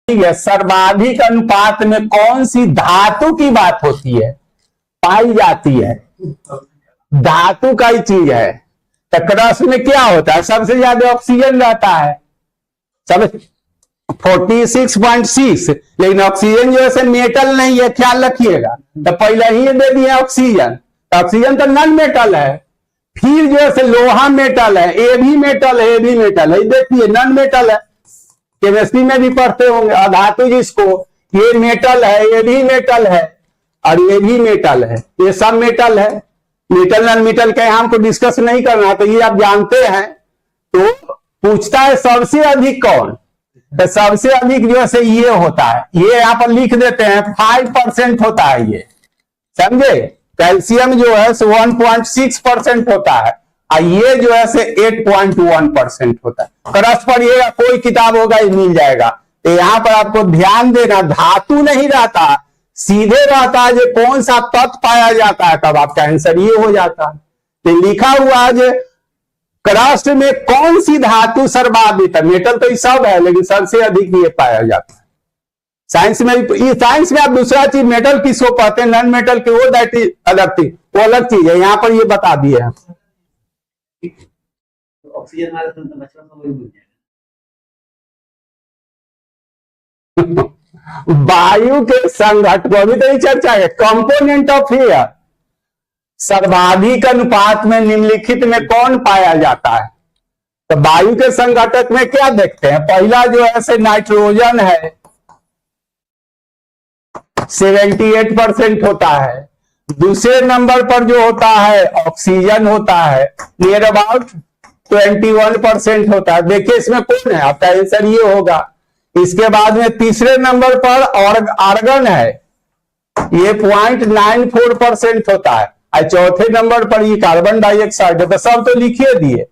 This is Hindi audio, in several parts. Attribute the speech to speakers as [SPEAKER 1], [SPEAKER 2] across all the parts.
[SPEAKER 1] ठीक है, सर्वाधिक अनुपात में कौन सी धातु की बात होती है, पाई जाती है? धातु का ही चीज है। तो क्रस्ट में क्या होता है? सबसे ज्यादा ऑक्सीजन रहता है, सब 46.6, लेकिन ऑक्सीजन जो है मेटल नहीं है, ख्याल रखिएगा। तो पहले ही दे दिए ऑक्सीजन, तो ऑक्सीजन तो नॉन मेटल है। फिर जो है लोहा मेटल है, ए भी मेटल है, ए भी मेटल है, देखिए नॉन मेटल है, केमिस्ट्री में भी पढ़ते होंगे। अधातु जिसको, ये मेटल है, ये भी मेटल है, और ये भी मेटल है, ये सब मेटल है। मेटल नॉन मेटल का हमको डिस्कस नहीं करना, तो ये आप जानते हैं। तो पूछता है सबसे अधिक कौन, तो सबसे अधिक जो है ये होता है, ये यहाँ पर लिख देते हैं 5% होता है ये, समझे। कैल्शियम जो है 1.6% होता है, और ये जो है 8.1% होता है। क्रस्ट पर ये कोई किताब होगा ये मिल जाएगा। तो यहाँ पर आपको ध्यान देना, धातु नहीं रहता, सीधे रहता है जो कौन सा तत्व पाया जाता है, तब आपका आंसर ये हो जाता है। तो लिखा हुआ है जो क्रस्ट में कौन सी धातु सर्वाधिक है, मेटल तो ये सब है, लेकिन सबसे अधिक ये पाया जाता है। साइंस में आप दूसरा चीज मेटल किसको कहते हैं, नॉन मेटल के, वो दैट इज अलग थी, वो अलग चीज है। यहाँ पर ये बता दिए हैं।
[SPEAKER 2] ऑक्सीजन
[SPEAKER 1] वायु के संघटक, अभी तो ये चर्चा है, कंपोनेंट ऑफ एयर, सर्वाधिक अनुपात में निम्नलिखित में कौन पाया जाता है? तो वायु के संघटक में क्या देखते हैं? पहला जो है नाइट्रोजन है, 78% होता है। दूसरे नंबर पर जो होता है ऑक्सीजन होता है, नियर अबाउट 21% होता है। देखिए इसमें कौन है, आपका आंसर ये होगा। इसके बाद में तीसरे नंबर पर आर्गन है, ये 0.94% होता है। और चौथे नंबर पर ये कार्बन डाइऑक्साइड है। तो सब तो लिखिए दिए,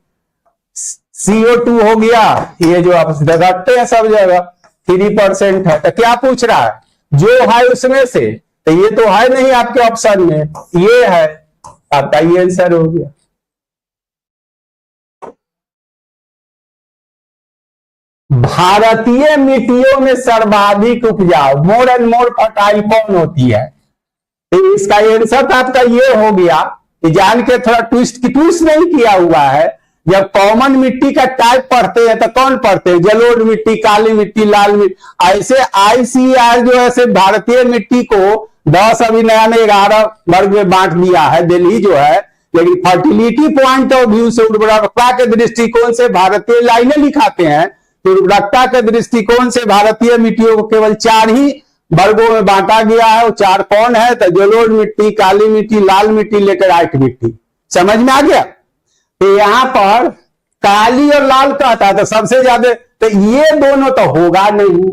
[SPEAKER 1] CO2 हो गया, ये जो आप रखते हैं सब जगह 3% है। तो क्या पूछ रहा है, जो है उसमें से, तो ये तो है नहीं आपके ऑप्शन में, ये है आपका, ये आंसर हो गया। भारतीय मिट्टियों में सर्वाधिक उपजाऊ, मोर एंड मोर फर्टाइल कौन होती है? तो इसका आंसर तो आपका ये हो गया। जान के थोड़ा ट्विस्ट नहीं किया हुआ है। जब कॉमन मिट्टी का टाइप पढ़ते हैं तो कौन पढ़ते हैं, जलोढ़ मिट्टी, काली मिट्टी, लाल मिट्टी। ऐसे ICAR जो है भारतीय मिट्टी को 10, अभी नया में 11 वर्ग में बांट दिया है दिल्ली जो है। लेकिन फर्टिलिटी पॉइंट ऑफ व्यू से, उर्वरकता के दृष्टिकोण से भारतीय लाइनें लिखाते हैं, तो उर्वरकता के दृष्टिकोण से भारतीय मिट्टियों को केवल 4 ही वर्गों में बांटा गया है। वो 4 कौन है, तो जलोढ़ मिट्टी, काली मिट्टी, लाल मिट्टी, लेटेराइट मिट्टी। समझ में आ गया? तो यहां पर काली और लाल कहता है, तो सबसे ज्यादा, तो ये दोनों तो होगा नहीं,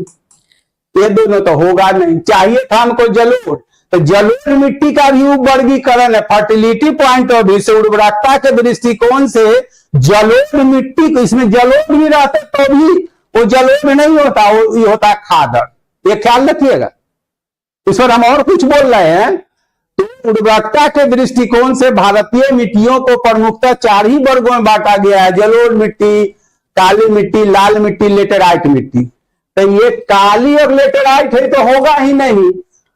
[SPEAKER 1] ये दोनों तो होगा नहीं, चाहिए था हमको जलोढ़। तो जलोढ़ मिट्टी का भी वर्गीकरण है फर्टिलिटी पॉइंट ऑफ व्यू से, उर्वरकता के दृष्टिकोण से जलोढ़ मिट्टी को, इसमें जलोढ़ भी रहता तो भी वो जलोढ़ नहीं होता, वो ये होता है खादर। ये ख्याल रखिएगा। इस पर हम और कुछ बोल रहे हैं। तो उर्वरकता के दृष्टिकोण से भारतीय मिट्टियों को प्रमुखतः 4 ही वर्गों में बांटा गया है, जलोढ़ मिट्टी, काली मिट्टी, लाल मिट्टी, लेटेराइट मिट्टी। तो ये काली और लेटेराइट है तो होगा ही नहीं।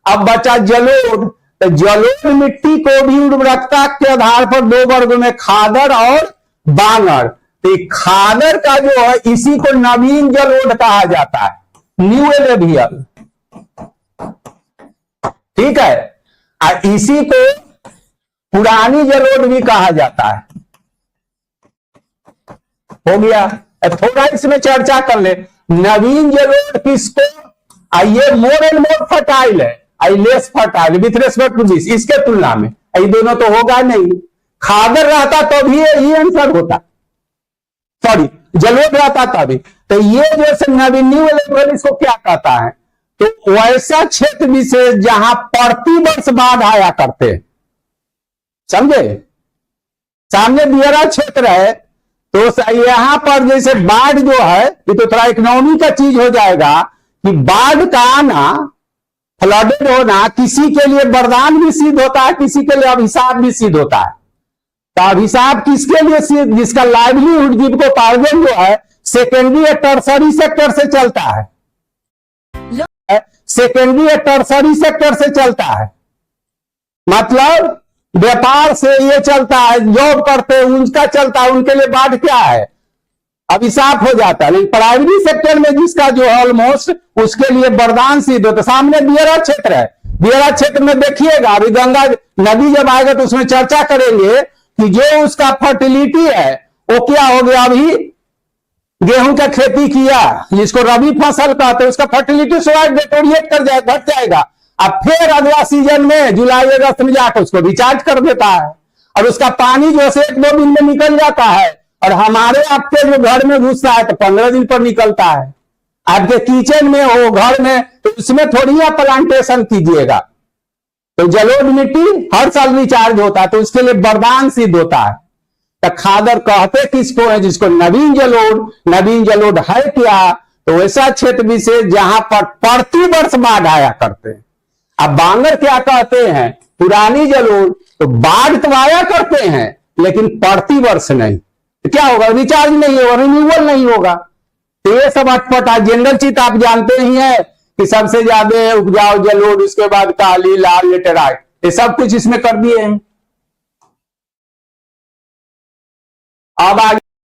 [SPEAKER 1] अब बचा जलोढ़, तो जलोढ़ मिट्टी को भी उर्वरकता के आधार पर 2 वर्गों में, खादर और बांगर। तो खादर का जो है, इसी को नवीन जलोढ़ कहा जाता है, न्यू एलेवियल, ठीक है। और इसी को पुरानी जलोढ़ भी कहा जाता है। हो गया। थोड़ा इसमें चर्चा कर ले, नवीन जलोढ़ किसको, ये मोर एंड मोर फर्टाइल है, I less fertile with respect to this, इसके तुलना में ये दोनों तो होगा नहीं। खादर रहता तो भी ये आंसर होता, सॉरी जलोढ़ रहता तभी। तो ये जो नवीन न्यू एलेवियल, इसको क्या कहता है, तो वैसा क्षेत्र विशेष जहां प्रति वर्ष बाढ़ आया करते, समझे। सामने दियरा क्षेत्र है, तो यहां पर जैसे बाढ़ जो है, ये तो थोड़ा इकोनॉमी का चीज हो जाएगा कि बाढ़ का आना, फ्लडेड होना किसी के लिए वरदान भी सिद्ध होता है, किसी के लिए अभिशाप भी सिद्ध होता है। तो अभिशाप किसके लिए सिद्ध, जिसका लाइवलीहुड, जीविकोपार्जन जो है सेकेंडरी या टर्सरी सेक्टर से चलता है। सेकेंडरी या टर्सरी सेक्टर से चलता है, मतलब व्यापार से ये चलता है, जॉब करते हैं उनका चलता है, उनके लिए बाढ़ क्या है, अभी साफ हो जाता है। लेकिन प्राइमरी सेक्टर में जिसका जो है ऑलमोस्ट, उसके लिए वरदान सिद्ध होता है। सामने दियरा क्षेत्र है, दियरा क्षेत्र में देखिएगा अभी गंगा नदी जब आएगा तो उसमें चर्चा करेंगे कि जो उसका फर्टिलिटी है वो क्या हो गया। अभी गेहूं का खेती किया जिसको रबी फसल कहते हैं, उसका फर्टिलिटी स्वाइट डेटोरिएट कर जाएगा, घट जाएगा। अब फिर अगला सीजन में जुलाई अगस्त में जाकर उसको रिचार्ज कर देता है और उसका पानी जो है 1-2 दिन में निकल जाता है। और हमारे आपके जो घर में घुसता है तो 15 दिन पर निकलता है। आपके किचन में हो, घर में, तो उसमें थोड़ी आप प्लांटेशन कीजिएगा। तो जलोढ़ मिट्टी हर साल रिचार्ज होता है, तो उसके लिए वरदान सिद्ध होता है। तो खादर कहते किसको है, जिसको नवीन जलोढ़। नवीन जलोढ़ है क्या, तो वैसा क्षेत्र विशेष जहां पर प्रति वर्ष बाढ़ आया करते हैं। अब बांगर क्या कहते हैं, पुरानी जलोढ़, तो बाढ़ तो आया करते हैं लेकिन प्रति वर्ष नहीं। तो क्या होगा, रिचार्ज नहीं होगा, रिन्यूअल नहीं होगा। तो ये सब अटपटा जनरल चीज आप जानते ही है कि सबसे ज्यादा उपजाऊ जलोढ़, उसके बाद काली, लाल, लेटेराइट, ये सब कुछ इसमें कर दिए हैं। अब आगे